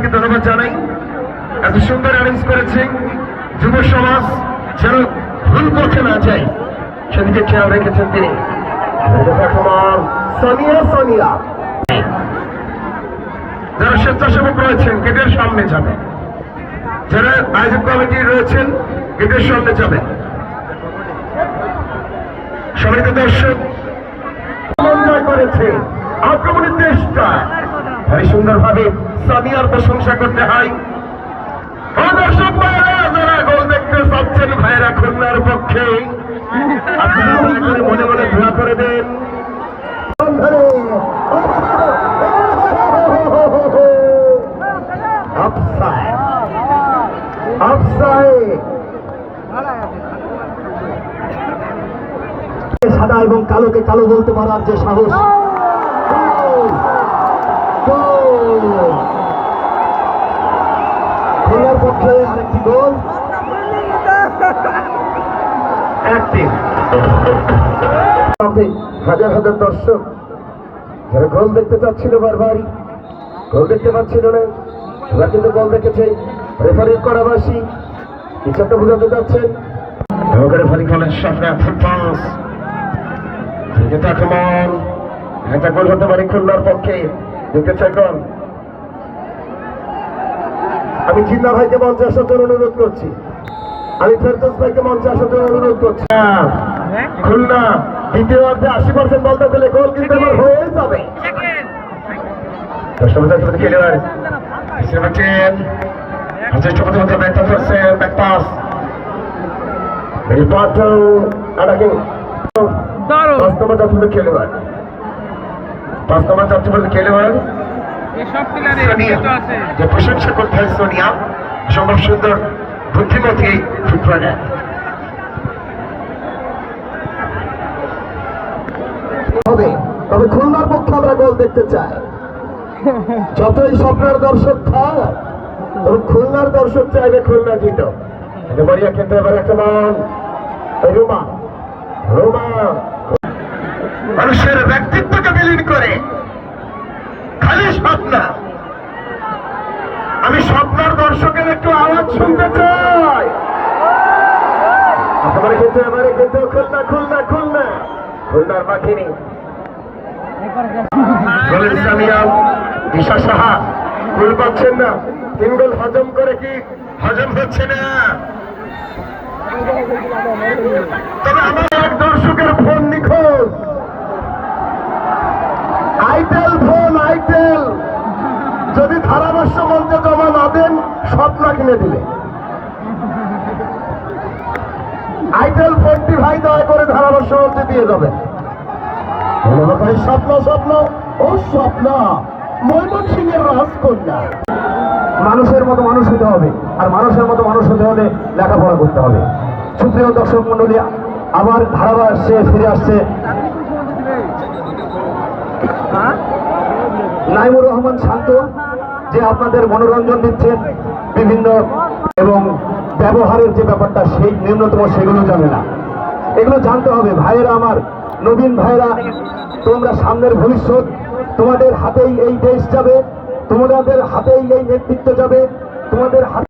আপনাকে ধন্যবাদ জানাই। এত সুন্দর অ্যারেঞ্জ করেছে, যুব সমাজ যেন ভুল পথে না যায় সেদিকে খেয়াল রেখেছেন তিনি। সোনিয়া সোনিয়া যারা স্বেচ্ছাসেবক রয়েছেন গেটের সামনে যাবে, যারা আয়োজক কমিটি রয়েছেন গেটের সামনে যাবেন। সম্মানিত দর্শক, করেছে আক্রমণের চেষ্টা ভারী সুন্দরভাবে সামিয়ার প্রশংসা করতে হয়। দর্শক ভাইয়েরা, যারা গোল দেখতে চাচ্ছেন ভাইয়েরা খুলনার পক্ষে, আপনারা মনে মনে ধোয়া করে দেন। সাদা এবং কালোকে কালো বলতে পারার যে সাহস, খুলনার পক্ষে আরেকটি গোল। হাজার হাজার দর্শক যারা গোল দেখতে চাচ্ছিল, বারবারই গোল দেখতে পাচ্ছিল না, ওরা কিন্তু গোল দেখেছে। রেফারির কড়াবাসী কিছুটা বুঝাতে চাচ্ছেন। রেফারি কলেজ সামনে ফুটবল আক্রমণ, একটা গোল হতে পারে খুলনার পক্ষে। দেখতে এখন আমি জিন্না ভাইকে মঞ্চে আসার জন্য অনুরোধ করছি, আমি ফেরদৌস ভাইকে মঞ্চে আসার জন্য অনুরোধ করছি। খুলনা দ্বিতীয় অর্ধে 80% বলতে গেলে গোল কিন্তু আমার হয়ে যাবে। যে প্রশংসা করতে হয় সোনিয়া, সম্ভব সুন্দর বুদ্ধিমতী ফুটবলার। হবে, তবে খুলনার পক্ষে আমরা গোল দেখতে চাই। যতই স্বপ্নের দর্শক থাক, তবে খুলনার দর্শক চাইবে খুলনা জিত। বড়িয়া খেলতে এবার একটা মান রোমা রোমা মানুষের ব্যক্তিত্বকে বিলীন করে খালি স্বপ্ন। আমি স্বপ্নার দর্শকের একটু আওয়াজ শুনতে চাই। এবারে কিন্তু খুলনা খুলনা খুলনা খুলনার মাখিনি ঈশা সাহা গোল পাচ্ছেন না। 3 গোল হজম করে কি হজম হচ্ছে না? তবে আমার এক দর্শকের ফোন নিখোঁজ। আইটেল ফোন, আইটেল যদি ধারাভাষ্য মঞ্চে জমা না দেন স্বপ্না কিনে দিলে। আইটেল ফোনটি ভাই দয়া করে ধারাভাষ্য মঞ্চে দিয়ে যাবে। স্বপ্ন স্বপ্ন ও স্বপ্ন ময়মনসিংহের রাজকন্যা। মানুষের মতো মানুষ হতে হবে, আর মানুষের মতো মানুষ হতে হলে লেখাপড়া করতে হবে। সুপ্রিয় দর্শক মন্ডলী, আবার ধারাভাষ্যে ফিরে আসছে নাইমুর রহমান শান্ত, যে আপনাদের মনোরঞ্জন দিচ্ছেন বিভিন্ন এবং ব্যবহারের যে ব্যাপারটা সেই ন্যূনতম সেগুলো জানে না। এগুলো জানতে হবে ভাইয়েরা, আমার নবীন ভাইয়েরা, তোমরা সামনের ভবিষ্যৎ, তোমাদের হাতেই এই দেশ যাবে, তোমাদের হাতেই এই নেতৃত্ব যাবে, তোমাদের হাতে